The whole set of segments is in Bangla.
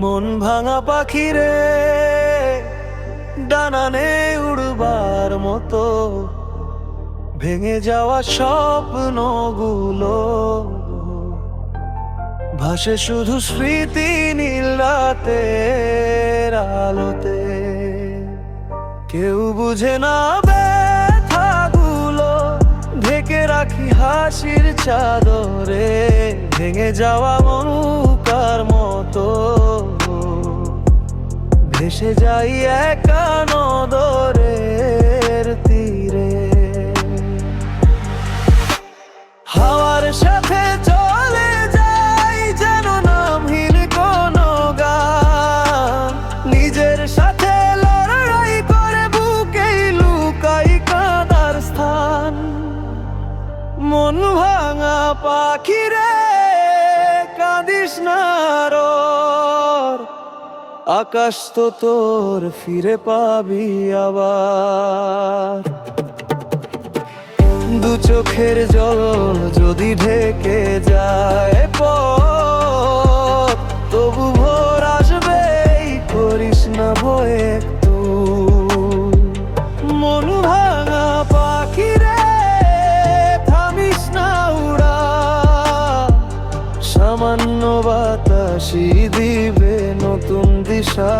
মন ভাঙা পাখিরে ডানা নেই উড়বার মতো, ভেঙে যাওয়া স্বপ্নগুলো ভাসে শুধু স্মৃতি নীল রাতের আলোতে। কেউ বুঝে না ব্যথাগুলো, ঢেকে রাখি হাসির চাদরে, ভেঙে যাওয়া নৌকার মতো ভেসে যাই একা নদরের তীরে। হাওয়ার সাথে চলে যাই যেন নামহীন কোনো গান, নিজের সাথে লড়াই করে বুকেই লুকাই কাঁদার স্থান। মন ভাঙা পাখিরে কাঁদিস না আর, আকাশ তো তোর ফিরে পাবি আবার। দু চোখের জল যদি ঢেকে যায় পথ, তবু ভোর আসবেই, করিস না ভয় একটু। মন ভাঙা পাখিরে থামিস না উড়া, সামান্য বাতাসই দিবে নতুন দিশা।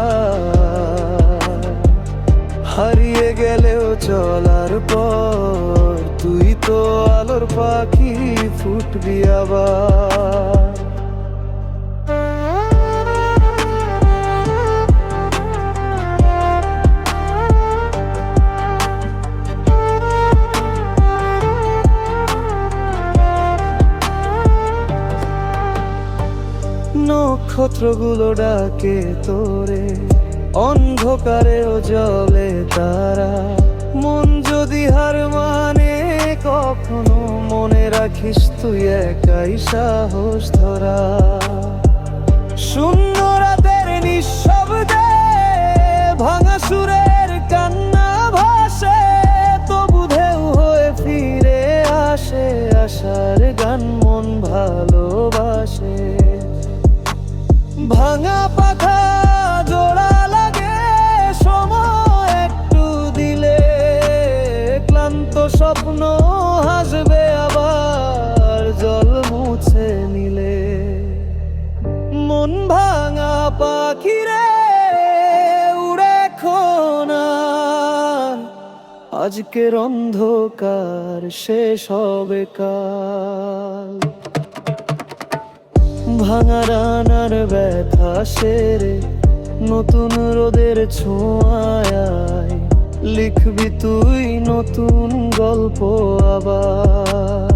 হারিয়ে গেলেও চলার পর তুই তো আলোর পাখি, ফুটবি আবার। নক্ষত্রগুলো ডাকে তোরে, অন্ধকারেও জ্বলে তারা। মন যদি হার মানে কখনো, মনে রাখিস তুই একাই সাহস ধরা। শূন্য রাতের নিঃশব্দে ভাঙা সুরের কান্না ভাসে, তবু ঢেউ হয়ে ফিরে আসে আশার গান, মন ভালোবাসে। ভাঙা পাখা জোড়া লাগে সময় একটু দিলে, ক্লান্ত স্বপ্ন হাসবে আবার জল মুছে নিলে। মন ভাঙা পাখিরে উড়ে খোনার, আজকের অন্ধকার শেষ হবে কাল। ভাঙা রানার ব্যথা সেরে নতুন রোদের ছোঁয়ায় লিখবি তুই নতুন গল্প আবার।